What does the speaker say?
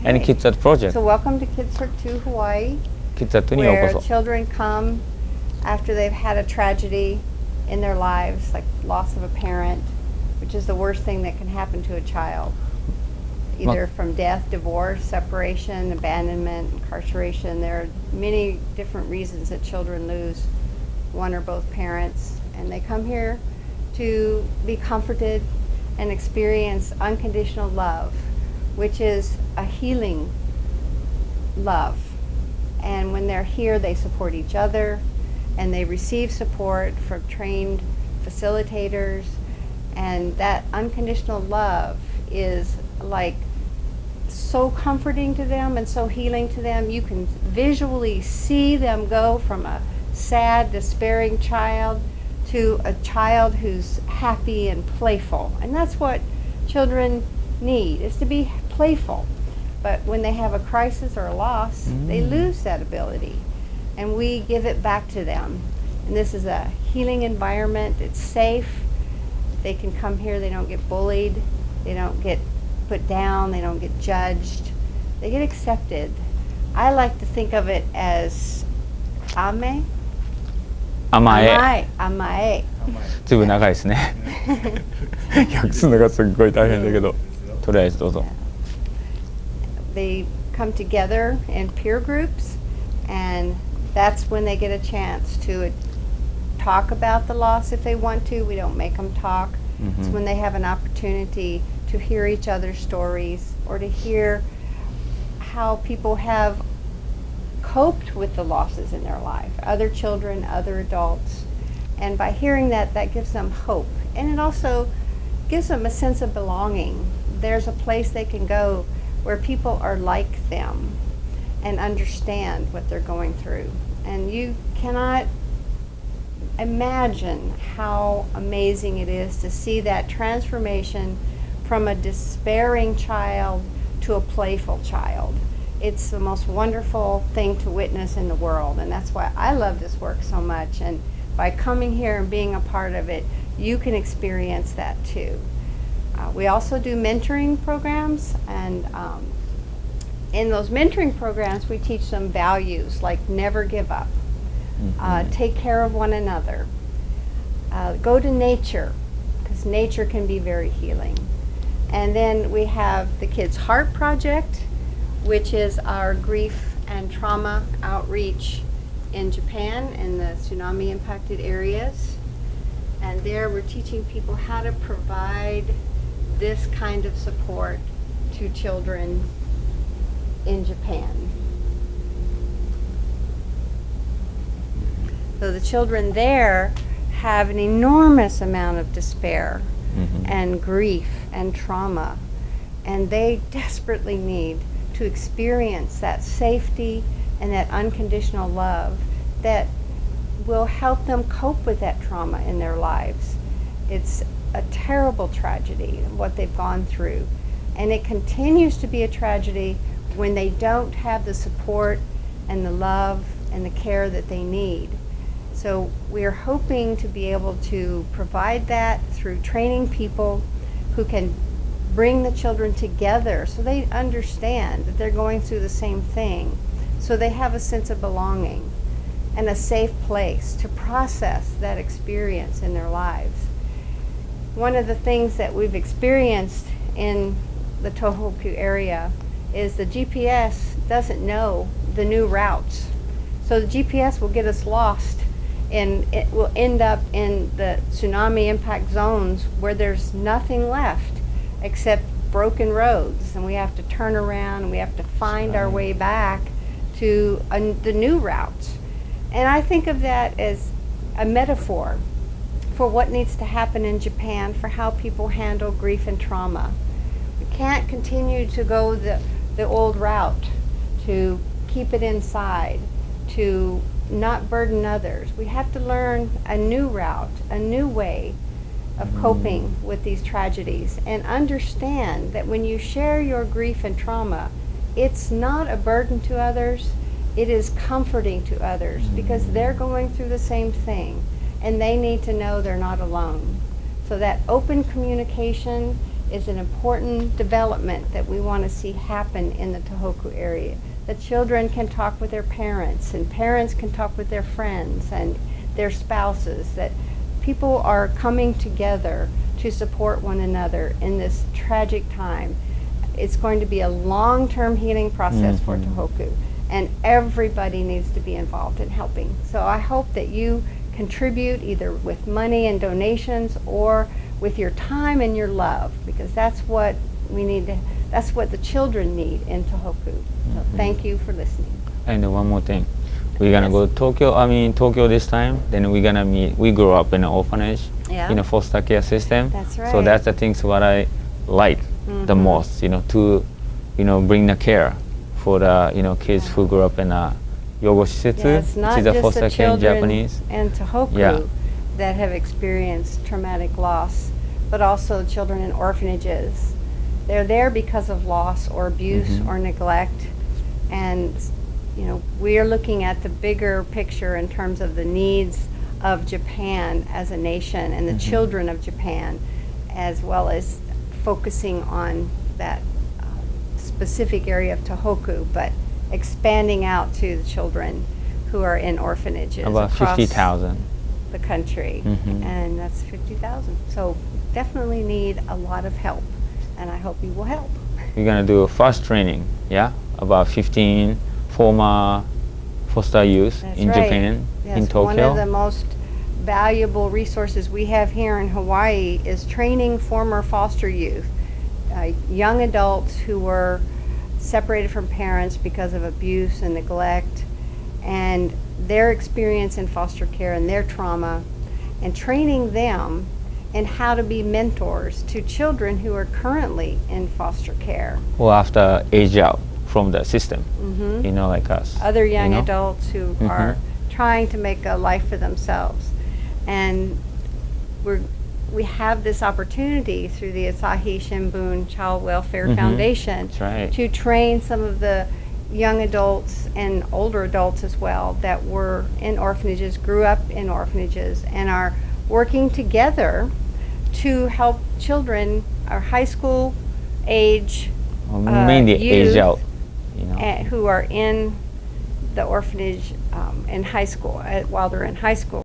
and Kids Art Project. So welcome to Kids Art to Hawaii, Kids Art によう where こそ。 children come after they've had a tragedy in their lives, like loss of a parent, which is the worst thing that can happen to a child, either from death, divorce, separation, abandonment, incarceration. There are many different reasons that children lose one or both parents, and they come here to be comforted and experience unconditional love, which is a healing love. And when they're here, they support each other, and they receive support from trained facilitators, and that unconditional love is like so comforting to them and so healing to them. You can visually see them go from a sad, despairing child to a child who's happy and playful. And that's what children need, is to be playful. But when they have a crisis or a loss, they lose that ability. And we give it back to them. And this is a healing environment. It's safe. They can come here. They don't get bullied. They don't get put down. They don't get judged. They get accepted. I like to think of it as ame. 甘え。 Amae. ずいぶん長いですね。訳すのがすっごい大変だけど、とりあえずどうぞ。 They come together in peer groups, and that's when they get a chance to talk about the loss if they want to. We don't make them talk. It's when they have an opportunity to hear each other's stories or to hear how people have coped with the losses in their life, other children, other adults. And by hearing that, that gives them hope. And it also gives them a sense of belonging. There's a place they can go where people are like them and understand what they're going through. And you cannot imagine how amazing it is to see that transformation from a despairing child to a playful child. It's the most wonderful thing to witness in the world, and that's why I love this work so much. And by coming here and being a part of it, you can experience that too. We also do mentoring programs, and in those mentoring programs we teach them values like never give up, take care of one another, go to nature, because nature can be very healing. And then we have the Kids Heart Project, which is our grief and trauma outreach in Japan in the tsunami impacted areas. And there we're teaching people how to provide this kind of support to children in Japan. So the children there have an enormous amount of despair and grief and trauma, and they desperately need to experience that safety and that unconditional love that will help them cope with that trauma in their lives. It's a terrible tragedy, what they've gone through. And it continues to be a tragedy when they don't have the support and the love and the care that they need. So we're hoping to be able to provide that through training people who can bring the children together so they understand that they're going through the same thing, so they have a sense of belonging and a safe place to process that experience in their lives. One of the things that we've experienced in the Tohoku area is the GPS doesn't know the new routes. So the GPS will get us lost, and it will end up in the tsunami impact zones where there's nothing left except broken roads, and we have to turn around and we have to find our way back to the new routes. And I think of that as a metaphor for what needs to happen in Japan for how people handle grief and trauma. We can't continue to go the old route, to keep it inside, to not burden others. We have to learn a new route, a new way of coping with these tragedies, and understand that when you share your grief and trauma, it's not a burden to others, it is comforting to others, because they're going through the same thing and they need to know they're not alone. So that open communication is an important development that we want to see happen in the Tohoku area. The children can talk with their parents, and parents can talk with their friends and their spouses, that people are coming together to support one another in this tragic time. It's going to be a long-term healing process for Tohoku, and everybody needs to be involved in helping. So I hope that you contribute either with money and donations or with your time and your love, because that's what we need to, that's what the children need in Tohoku. So thank you for listening. And one more thing, we're gonna go to Tokyo this time. Then we're gonna meet. We grew up in an orphanage, Yeah. in a foster care system. That's right. So that's the things what I like the most. To, bring the care for the kids who grew up in a yogo shisetsu, Yeah, it's which not is a just foster the care in children Japanese. in Tohoku Yeah. that have experienced traumatic loss, but also children in orphanages. They're there because of loss or abuse or neglect, and we are looking at the bigger picture in terms of the needs of Japan as a nation and the children of Japan, as well as focusing on that specific area of Tohoku, but expanding out to the children who are in orphanages About across 50,000. the country, and that's 50,000. So definitely need a lot of help, and I hope you will help. We're gonna do a first training, about 15 former foster youth That's in right. Japan, Yes, in Tokyo. one of the most valuable resources we have here in Hawaii is training former foster youth, young adults who were separated from parents because of abuse and neglect, and their experience in foster care and their trauma, and training them in how to be mentors to children who are currently in foster care. Or after age out from the system, like us. Other young you know? adults who are trying to make a life for themselves. And we have this opportunity through the Asahi Shimbun Child Welfare Foundation That's right. to train some of the young adults and older adults as well that were in orphanages, grew up in orphanages, and are working together to help children, our high school age Mainly age youth, out. who are in the orphanage in high school, while they're in high school.